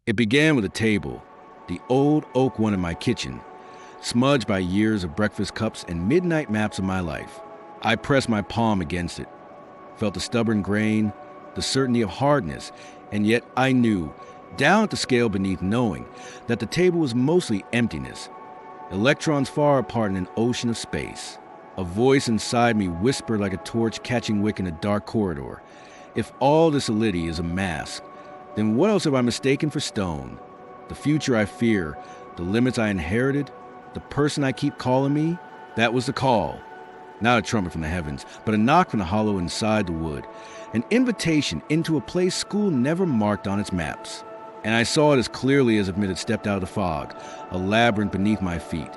It began with a table, the old oak one in my kitchen, smudged by years of breakfast cups and midnight maps of my life. I pressed my palm against it, felt the stubborn grain, the certainty of hardness, and yet I knew, down at the scale beneath knowing, that the table was mostly emptiness, electrons far apart in an ocean of space. A voice inside me whispered like a torch catching wick in a dark corridor. If all this solidity is a mask, then what else have I mistaken for stone? The future I fear, the limits I inherited, the person I keep calling me? That was the call. Not a trumpet from the heavens, but a knock from the hollow inside the wood. An invitation into a place school never marked on its maps. And I saw it as clearly as if it had stepped out of the fog, a labyrinth beneath my feet,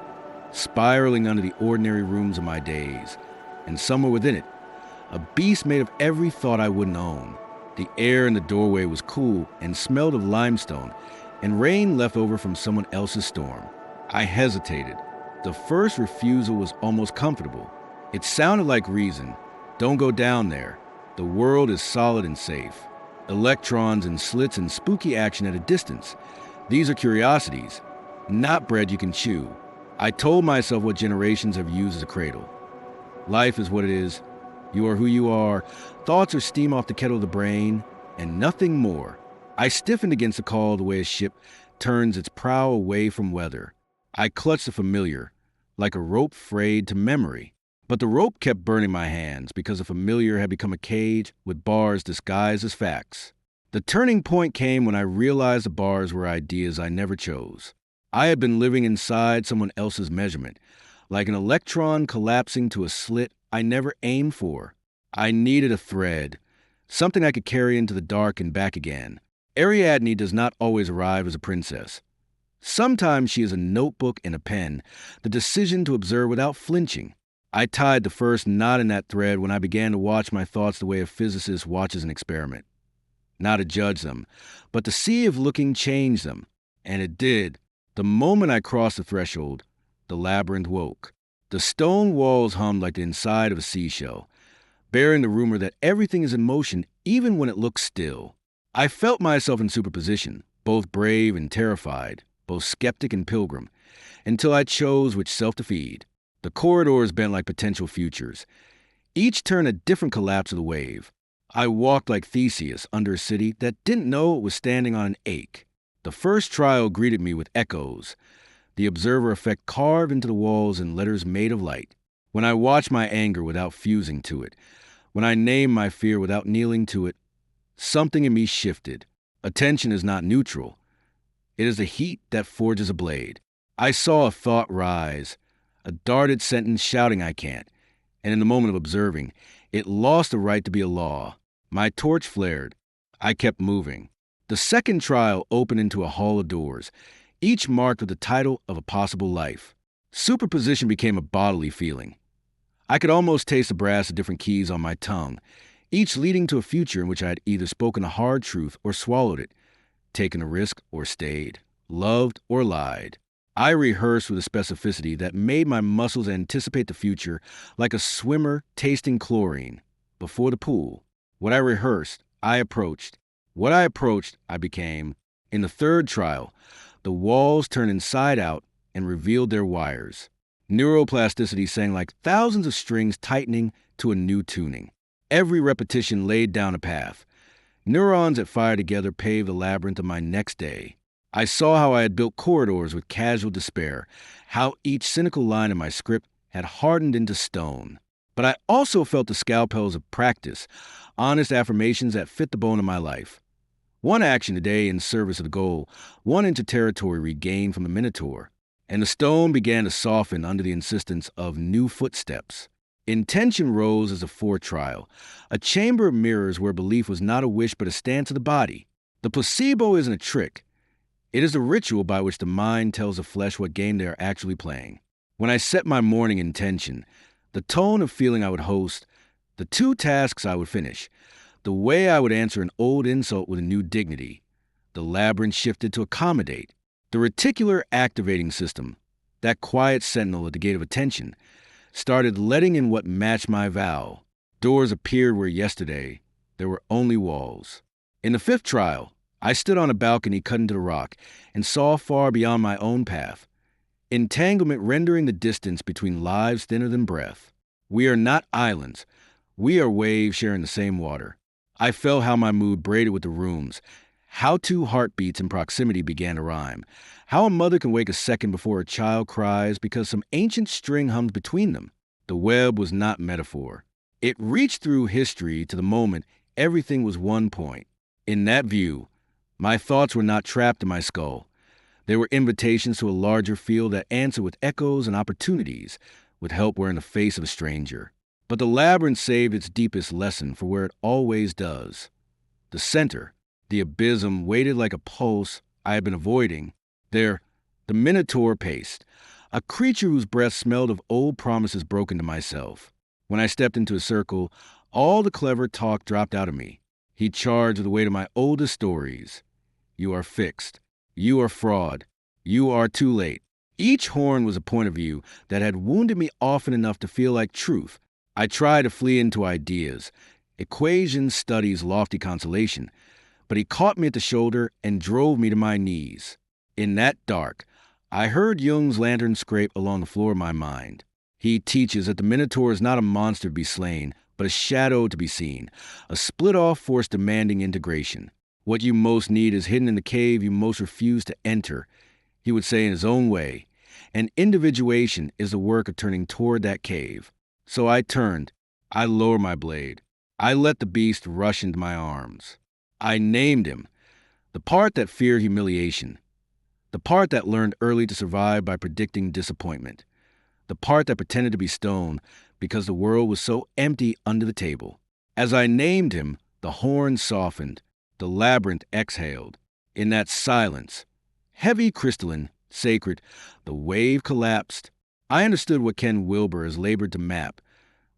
spiraling under the ordinary rooms of my days. And somewhere within it, a beast made of every thought I wouldn't own. The air in the doorway was cool and smelled of limestone and rain left over from someone else's storm. I hesitated. The first refusal was almost comfortable. It sounded like reason. Don't go down there. The world is solid and safe. Electrons and slits and spooky action at a distance. These are curiosities, not bread you can chew. I told myself what generations have used as a cradle. Life is what it is. You are who you are. Thoughts are steam off the kettle of the brain, and nothing more. I stiffened against the call the way a ship turns its prow away from weather. I clutched the familiar, like a rope frayed to memory. But the rope kept burning my hands because the familiar had become a cage with bars disguised as facts. The turning point came when I realized the bars were ideas I never chose. I had been living inside someone else's measurement, like an electron collapsing to a slit I never aimed for. I needed a thread, something I could carry into the dark and back again. Ariadne does not always arrive as a princess. Sometimes she is a notebook and a pen, the decision to observe without flinching. I tied the first knot in that thread when I began to watch my thoughts the way a physicist watches an experiment. Not to judge them, but to see if looking changed them. And it did. The moment I crossed the threshold, the labyrinth woke. The stone walls hummed like the inside of a seashell, bearing the rumor that everything is in motion even when it looks still. I felt myself in superposition, both brave and terrified, both skeptic and pilgrim, until I chose which self to feed. The corridors bent like potential futures, each turn a different collapse of the wave. I walked like Theseus under a city that didn't know it was standing on an ache. The first trial greeted me with echoes, the observer effect carved into the walls in letters made of light. When I watched my anger without fusing to it, when I named my fear without kneeling to it, something in me shifted. Attention is not neutral. It is the heat that forges a blade. I saw a thought rise, a darted sentence shouting I can't, and in the moment of observing, it lost the right to be a law. My torch flared. I kept moving. The second trial opened into a hall of doors, each marked with the title of a possible life. Superposition became a bodily feeling. I could almost taste the brass of different keys on my tongue, each leading to a future in which I had either spoken a hard truth or swallowed it, taken a risk or stayed, loved or lied. I rehearsed with a specificity that made my muscles anticipate the future like a swimmer tasting chlorine. Before the pool, what I rehearsed, I approached. What I approached, I became. In the third trial, the walls turned inside out and revealed their wires. Neuroplasticity sang like thousands of strings tightening to a new tuning. Every repetition laid down a path. Neurons that fired together paved the labyrinth of my next day. I saw how I had built corridors with casual despair, how each cynical line in my script had hardened into stone. But I also felt the scalpels of practice, honest affirmations that fit the bone of my life. One action a day in service of the goal, 1 inch of territory regained from the Minotaur, and the stone began to soften under the insistence of new footsteps. Intention rose as a fourth trial, a chamber of mirrors where belief was not a wish but a stance of the body. The placebo isn't a trick. It is a ritual by which the mind tells the flesh what game they are actually playing. When I set my morning intention, the tone of feeling I would host, the 2 tasks I would finish, the way I would answer an old insult with a new dignity, the labyrinth shifted to accommodate. The reticular activating system, that quiet sentinel at the gate of attention, started letting in what matched my vow. Doors appeared where yesterday there were only walls. In the 5th trial, I stood on a balcony cut into the rock and saw far beyond my own path, entanglement rendering the distance between lives thinner than breath. We are not islands. We are waves sharing the same water. I felt how my mood braided with the rooms, how two heartbeats in proximity began to rhyme, how a mother can wake a second before a child cries because some ancient string hums between them. The web was not metaphor. It reached through history to the moment everything was one point. In that view, my thoughts were not trapped in my skull. They were invitations to a larger field that answered with echoes and opportunities, with help were in the face of a stranger. But the labyrinth saved its deepest lesson for where it always does. The center, the abysm, waited like a pulse I had been avoiding. There, the Minotaur paced, a creature whose breath smelled of old promises broken to myself. When I stepped into a circle, all the clever talk dropped out of me. He charged with the weight of my oldest stories. You are fixed. You are fraud. You are too late. Each horn was a point of view that had wounded me often enough to feel like truth. I tried to flee into ideas, equations, studies, lofty consolation, but he caught me at the shoulder and drove me to my knees. In that dark, I heard Jung's lantern scrape along the floor of my mind. He teaches that the Minotaur is not a monster to be slain, but a shadow to be seen, a split-off force demanding integration. What you most need is hidden in the cave you most refuse to enter, he would say in his own way, and individuation is the work of turning toward that cave. So I turned. I lowered my blade. I let the beast rush into my arms. I named him, the part that feared humiliation, the part that learned early to survive by predicting disappointment, the part that pretended to be stone because the world was so empty under the table. As I named him, the horn softened, the labyrinth exhaled. In that silence, heavy, crystalline, sacred, the wave collapsed. I understood what Ken Wilber has labored to map.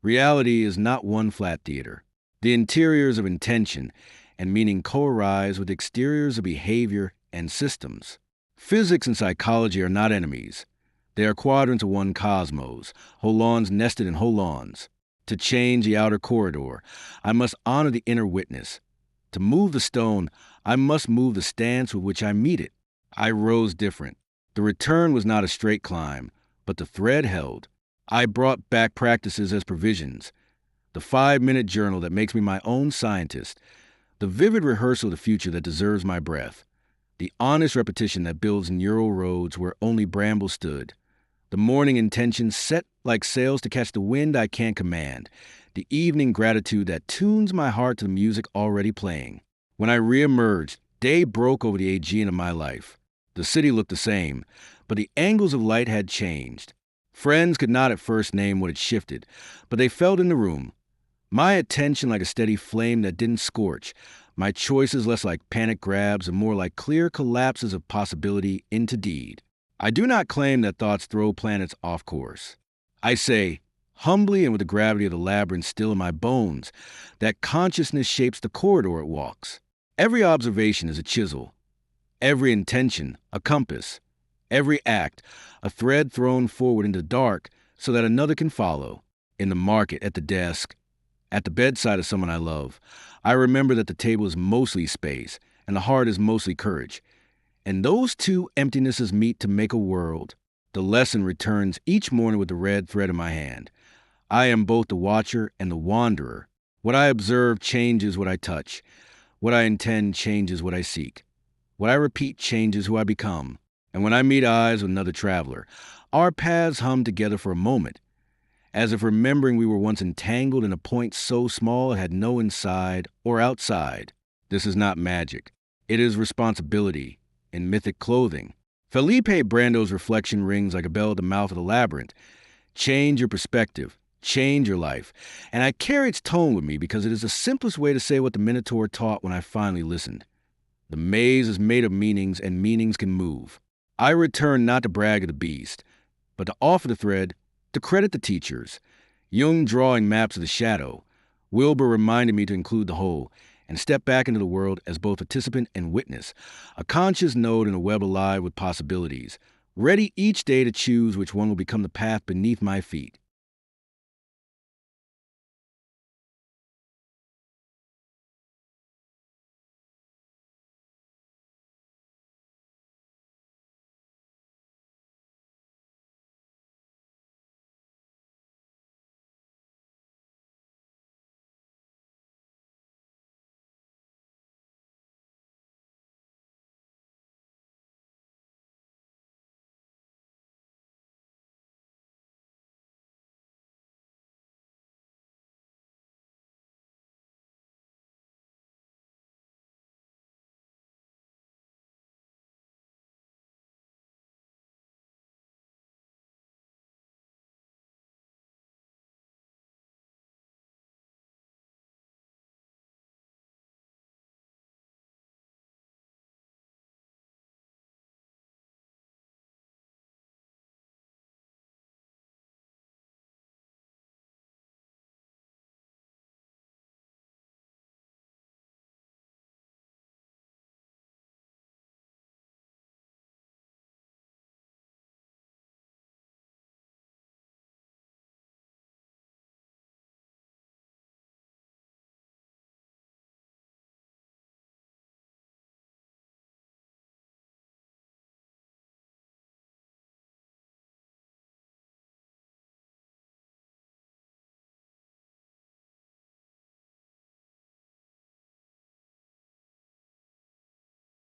Reality is not one flat theater. The interiors of intention and meaning co-arise with exteriors of behavior and systems. Physics and psychology are not enemies. They are quadrants of one cosmos, holons nested in holons. To change the outer corridor, I must honor the inner witness. To move the stone, I must move the stance with which I meet it. I rose different. The return was not a straight climb, but the thread held. I brought back practices as provisions. The 5-minute journal that makes me my own scientist. The vivid rehearsal of the future that deserves my breath. The honest repetition that builds neural roads where only brambles stood. The morning intention set like sails to catch the wind I can't command. The evening gratitude that tunes my heart to the music already playing. When I reemerged, day broke over the Aegean of my life. The city looked the same, but the angles of light had changed. Friends could not at first name what had shifted, but they felt in the room. My attention like a steady flame that didn't scorch, my choices less like panic grabs and more like clear collapses of possibility into deed. I do not claim that thoughts throw planets off course. I say, humbly and with the gravity of the labyrinth still in my bones, that consciousness shapes the corridor it walks. Every observation is a chisel, every intention a compass, every act a thread thrown forward into the dark so that another can follow. In the market, at the desk, at the bedside of someone I love, I remember that the table is mostly space and the heart is mostly courage. And those two emptinesses meet to make a world. The lesson returns each morning with the red thread in my hand. I am both the watcher and the wanderer. What I observe changes what I touch. What I intend changes what I seek. What I repeat changes who I become. And when I meet eyes with another traveler, our paths hum together for a moment, as if remembering we were once entangled in a point so small it had no inside or outside. This is not magic. It is responsibility in mythic clothing. Felipe Brando's reflection rings like a bell at the mouth of the labyrinth. Change your perspective. Change your life. And I carry its tone with me because it is the simplest way to say what the Minotaur taught when I finally listened. The maze is made of meanings, and meanings can move. I return not to brag of the beast, but to offer the thread, to credit the teachers. Jung drawing maps of the shadow. Wilbur reminded me to include the whole, and step back into the world as both participant and witness, a conscious node in a web alive with possibilities, ready each day to choose which one will become the path beneath my feet.